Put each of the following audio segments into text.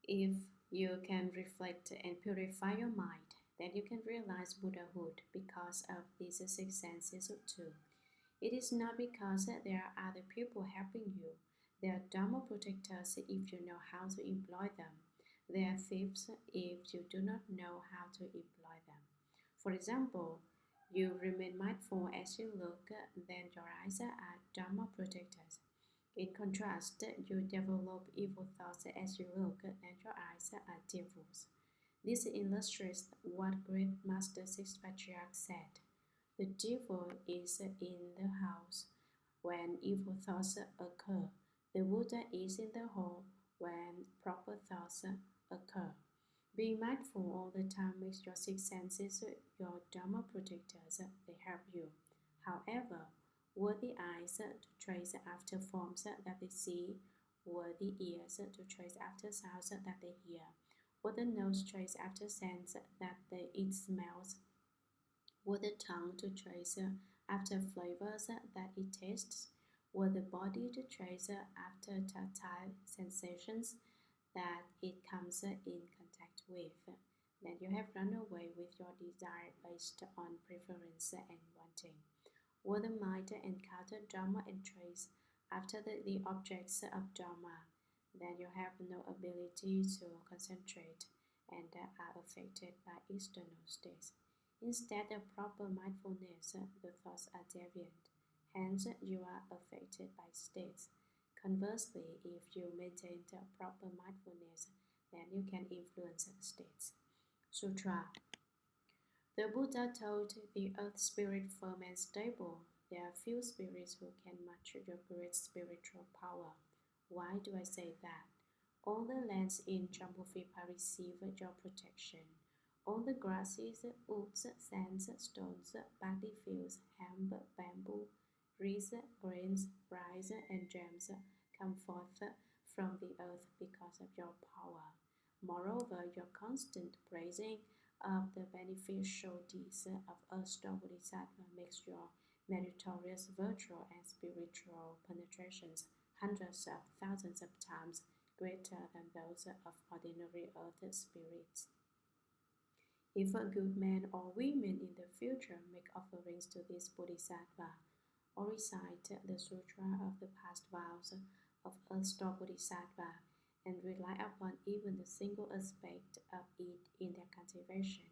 If you can reflect and purify your mind, then you can realize Buddhahood because of these six senses too. It is not because there are other people helping you. They are Dharma protectors if you know how to employ them. They are thieves if you do not know how to employ them. For example, you remain mindful as you look, then your eyes are Dharma protectors. In contrast, you develop evil thoughts as you look, and your eyes are devils. This illustrates what great Master Six Patriarchs said. The devil is in the house when evil thoughts occur. The Buddha is in the hall when proper thoughts occur. Being mindful all the time makes your six senses your Dharma protectors. They help you. However, were the eyes to trace after forms that they see, were the ears to trace after sounds that they hear, were the nose trace after scents that it smells, were the tongue to trace after flavors that it tastes, were the body to trace after tactile sensations that it comes in contact with, then you have run away with your desire based on preference and wanting. Were the mind encounter Dharma and trace after the objects of Dharma, then you have no ability to concentrate and are affected by external states. Instead of proper mindfulness, the thoughts are deviant. Hence, you are affected by states. Conversely, if you maintain the proper mindfulness, then you can influence states. Sutra. The Buddha told the earth spirit firm and stable. There are few spirits who can match your great spiritual power. Why do I say that? All the lands in Jambudvipa receive your protection. All the grasses, woods, sands, stones, paddy fields, hemp, bamboo, reeds, grains, rice, and gems come forth from the earth because of your power. Moreover, your constant praising of the beneficial deeds of Ashtar Bodhisattva makes your meritorious virtual and spiritual penetrations hundreds of thousands of times greater than those of ordinary earth spirits. If a good man or woman in the future make offerings to this Bodhisattva, or recite the Sutra of the past vows of Ashtar Bodhisattva, and rely upon even a single aspect of it in their cultivation,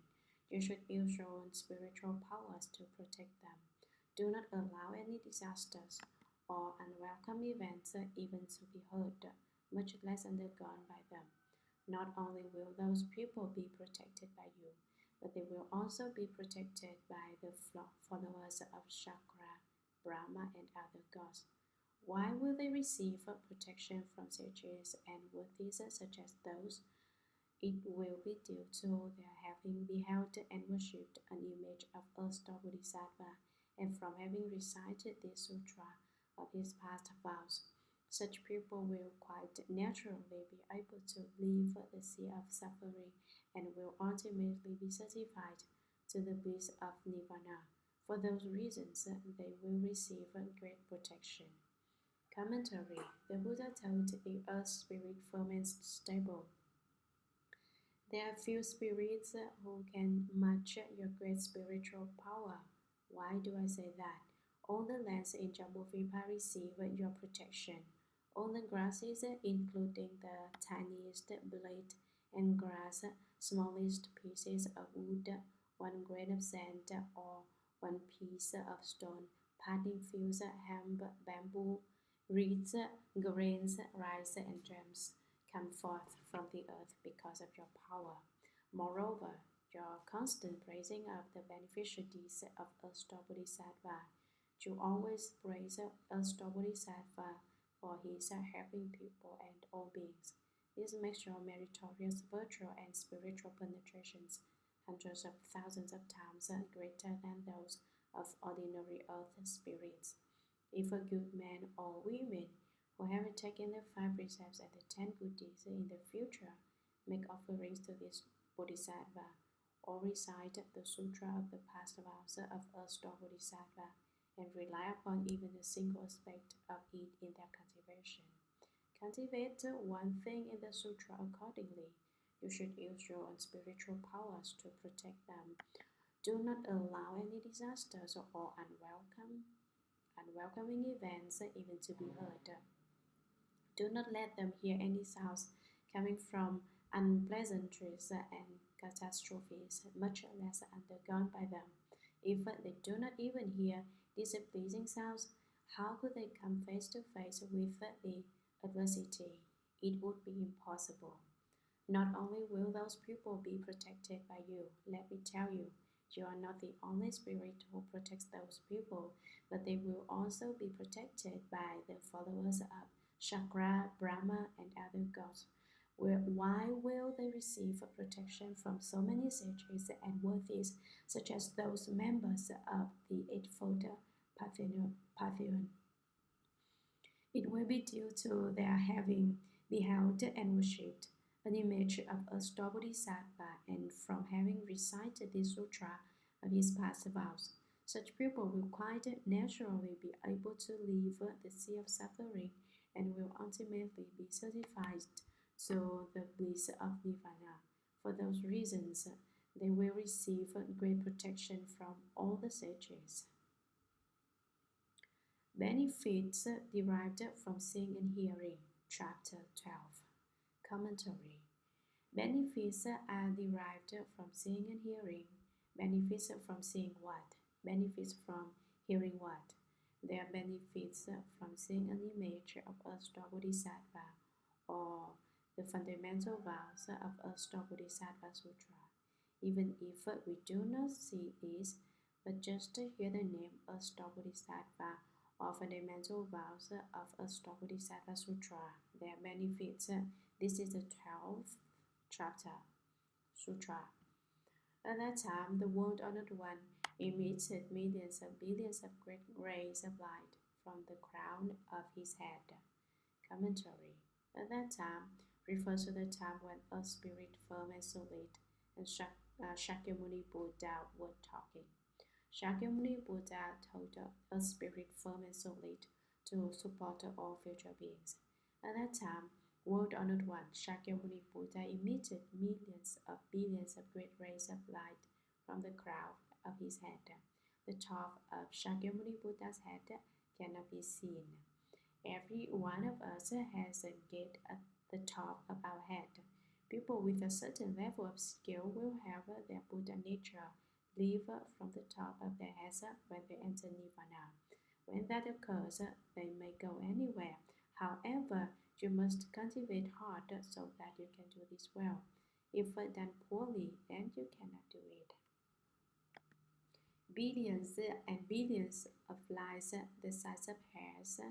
you should use your own spiritual powers to protect them. Do not allow any disasters or unwelcome events even to be heard, much less undergone by them. Not only will those people be protected by you, but they will also be protected by the followers of Shakra, Brahma, and other gods. Why will they receive protection from sages and worthies such as those? It will be due to their having beheld and worshipped an image of Ashtar Bodhisattva, and from having recited the sutra of his past vows. Such people will quite naturally be able to leave the sea of suffering and will ultimately be certified to the bliss of nirvana. For those reasons, they will receive great protection. Commentary. The Buddha told the earth spirit firm and stable. There are few spirits who can match your great spiritual power. Why do I say that? All the lands in Jambudvipa receive your protection. All the grasses, including the tiniest blade and grass, smallest pieces of wood, one grain of sand, or one piece of stone, paddy fields, hemp, bamboo, reeds, grains, rice, and gems come forth from the earth because of your power. Moreover, your constant praising of the beneficial deeds of Ashtar Bodhisattva. You always praise Ashtar Bodhisattva for his helping people and all beings. This makes your meritorious virtual and spiritual penetrations hundreds of thousands of times greater than those of ordinary earth spirits. If a good man or woman who have taken the five precepts and the 10 good deeds in the future make offerings to this Bodhisattva, or recite the Sutra of the past vows of Ashtar Bodhisattva, and rely upon even a single aspect of it in their cultivation. Cultivate one thing in the sutra accordingly. You should use your own spiritual powers to protect them. Do not allow any disasters or unwelcoming events even to be heard. Do not let them hear any sounds coming from unpleasantries and catastrophes, much less undergone by them. If they do not even hear displeasing sounds, how could they come face to face with the adversity? It would be impossible. Not only will those people be protected by you, let me tell you, you are not the only spirit who protects those people, but they will also be protected by the followers of Shakra, Brahma, and other gods. Why will they receive protection from so many sages and worthies, such as those members of the Eightfold Pantheon? It will be due to their having beheld and worshipped an image of a star Bodhisattva and from having recited the sutra of his past vows. Such people will quite naturally be able to leave the sea of suffering and will ultimately be certified to the bliss of Nirvana. For those reasons, they will receive great protection from all the sages. Benefits derived from seeing and hearing. Chapter 12. Commentary. Benefits are derived from seeing and hearing. Benefits from seeing what? Benefits from hearing what? There are benefits from seeing an image of a star Bodhisattva or the fundamental vows of a star Bodhisattva Sutra. Even if we do not see this, but just hear the name of star Bodhisattva or fundamental vows of a star Bodhisattva Sutra, there are benefits. This is the 12th chapter, Sutra. At that time, the world-honored one emitted millions and billions of great rays of light from the crown of his head. Commentary. At that time refers to the time when a spirit firm and solid and Shakyamuni Buddha were talking. Shakyamuni Buddha told a spirit firm and solid to support all future beings. At that time, world-honored one, Shakyamuni Buddha emitted millions of billions of great rays of light from the crown of his head. The top of Shakyamuni Buddha's head cannot be seen. Every one of us has a gate at the top of our head. People with a certain level of skill will have their Buddha nature leave from the top of their heads when they enter Nirvana. When that occurs, they may go anywhere. However, you must cultivate hard so that you can do this well. If done poorly, then you cannot do it. Billions and billions of lights the size of hairs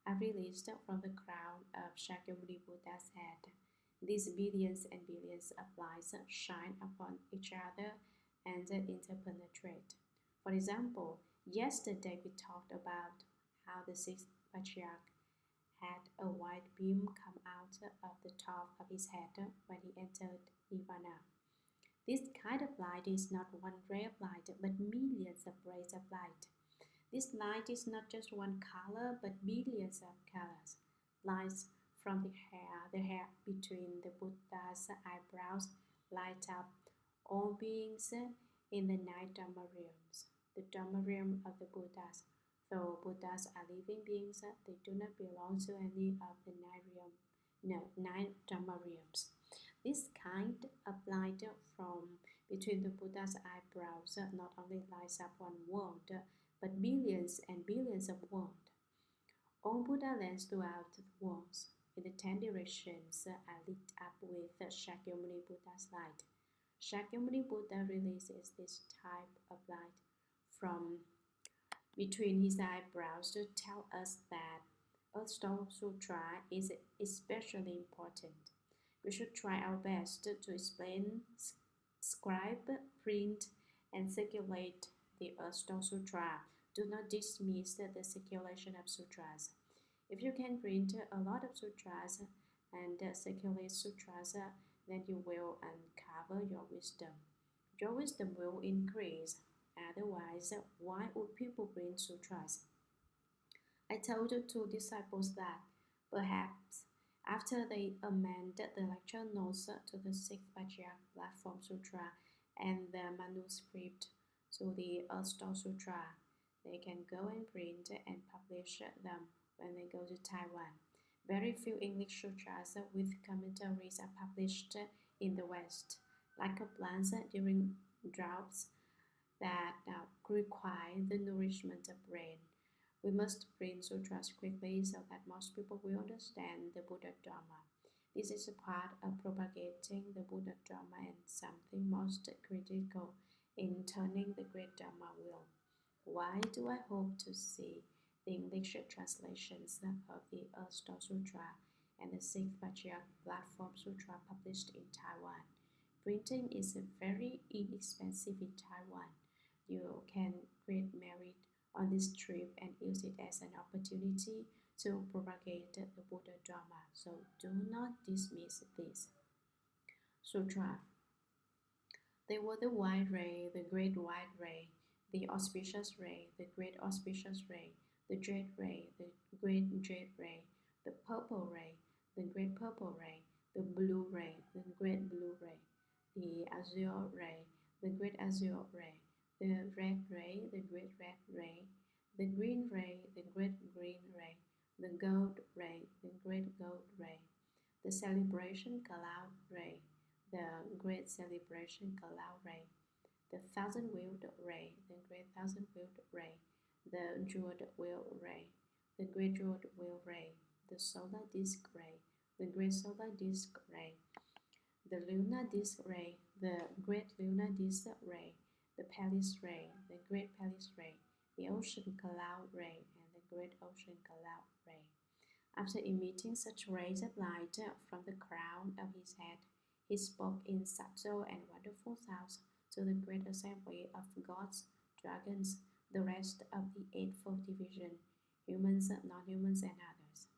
are released from the crown of Shakyamuni Buddha's head. These billions and billions of lights shine upon each other and interpenetrate. For example, yesterday we talked about how the sixth patriarch had a white beam come out of the top of his head when he entered Nirvana. This kind of light is not one ray of light, but millions of rays of light. This light is not just one color, but billions of colors. Lights from the hair between the Buddha's eyebrows light up all beings in the nine Dharma realms, the Dharma realm of the Buddhas. Though Buddhas are living beings, they do not belong to any of the nine Dharma realms. This kind of light from between the Buddha's eyebrows not only lights up one world, but billions and billions of worlds. All Buddha lands throughout the worlds in the 10 directions are lit up with Shakyamuni Buddha's light. Shakyamuni Buddha releases this type of light from between his eyebrows to tell us that a Star Sutra is especially important. We should try our best to explain, scribe, print, and circulate the Star Sutra. Do not dismiss the circulation of sutras. If you can print a lot of sutras and circulate sutras, then you will uncover your wisdom. Your wisdom will increase. Otherwise, why would people print sutras? I told two disciples that perhaps After they amended the lecture notes to the Sixth Patriarch Platform Sutra and the manuscript to the Earthstone Sutra, they can go and print and publish them when they go to Taiwan. Very few English sutras with commentaries are published in the West, like plants during droughts that require the nourishment of rain. We must print sutras quickly so that most people will understand the Buddha Dharma. This is a part of propagating the Buddha Dharma and something most critical in turning the great Dharma wheel. Why do I hope to see the English translations of the Earthstone Sutra and the Sixth Patriarch Platform Sutra published in Taiwan? Printing is very inexpensive in Taiwan. You can create merit on this trip and use it as an opportunity to propagate the Buddha Dharma. So do not dismiss this. Sutra. They were the white ray, the great white ray, the auspicious ray, the great auspicious ray, the jade ray, the great jade ray, the purple ray, the great purple ray, the blue ray, the great blue ray, the azure ray, the great azure ray, the red ray, the great red ray, the green ray, the great green ray, the gold ray, the great gold ray, the celebration cloud ray, the great celebration cloud ray, the thousand-wheeled ray, the great thousand-wheeled ray, the jeweled wheel ray, the great jeweled wheel ray, the solar disk ray, the great solar disk ray, the lunar disk ray, the great lunar disk ray, the palace ray, the great palace ray, the ocean cloud ray, and the great ocean cloud ray. After emitting such rays of light from the crown of his head, he spoke in subtle and wonderful sounds to the great assembly of gods, dragons, the rest of the Eightfold Division, humans, non-humans, and others.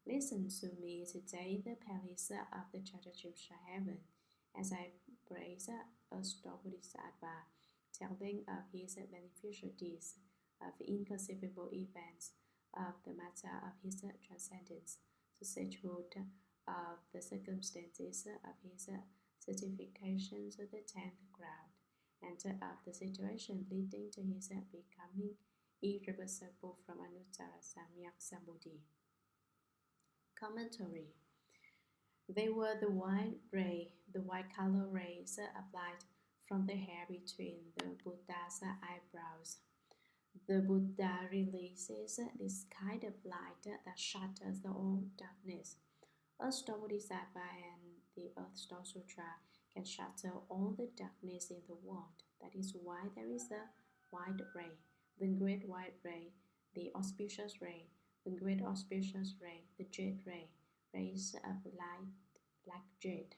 Listen to me today, the palace of the Trayastrimsha Heaven, as I praise Lord Bodhisattva, telling of his beneficial deeds, of inconceivable events, of the matter of his transcendence, to set root of the circumstances of his certification to the 10th ground, and of the situation leading to his becoming irreversible from Anuttara Samyak Sambuddhi. Commentary. They were the white ray, the white color rays applied from the hair between the Buddha's eyebrows. The Buddha releases this kind of light that shatters all darkness. Earthstone Bodhisattva and the Earthstone Sutra can shatter all the darkness in the world. That is why there is a white ray, the great white ray, the auspicious ray, the great auspicious ray, the jade ray, rays of light like jade,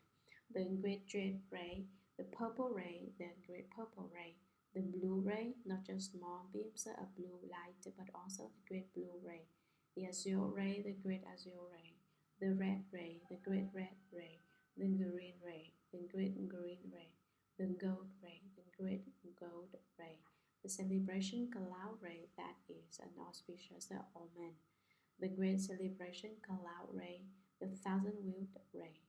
the great jade ray, the purple ray, the great purple ray, the blue ray, not just small beams of blue light, but also the great blue ray, the azure ray, the great azure ray, the red ray, the great red ray, the green ray, the great green ray, the gold ray, the great gold ray, the celebration cloud ray that is an auspicious omen, the great celebration cloud ray, the thousand-wheeled ray.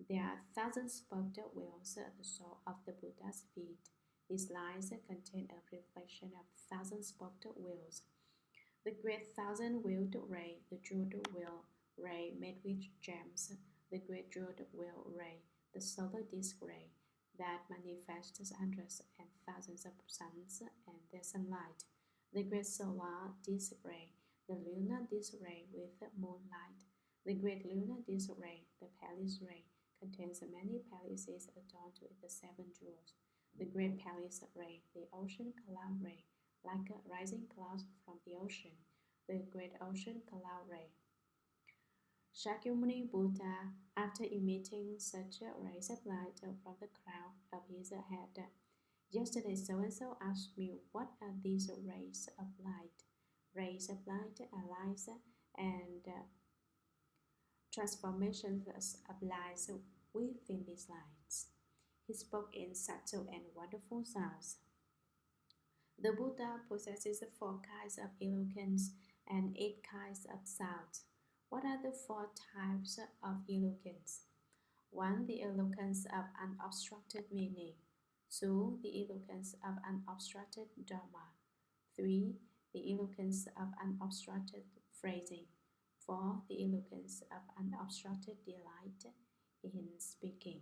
There are thousand-spoked wheels at the sole of the Buddha's feet. These lines contain a reflection of thousand-spoked wheels. The great thousand-wheeled ray, the jeweled wheel ray made with gems, the great jeweled wheel ray, the solar disk ray that manifests hundreds and thousands of suns and their sunlight, the great solar disk ray, the lunar disk ray with moonlight, the great lunar disk ray, the palace ray, contains many palaces adorned with the 7 jewels, the great palace ray, the ocean cloud ray, like rising clouds from the ocean, the great ocean cloud ray. Shakyamuni Buddha, after emitting such rays of light from the crown of his head, yesterday so-and-so asked me, what are these rays of light? Rays of light are lights and transformations of lights within these lights. He spoke in subtle and wonderful sounds. The Buddha possesses 4 kinds of eloquence and 8 kinds of sound. What are the four types of eloquence? 1. The eloquence of unobstructed meaning. 2. The eloquence of unobstructed Dharma. 3. The eloquence of unobstructed phrasing. 4. The eloquence of unobstructed delight in speaking.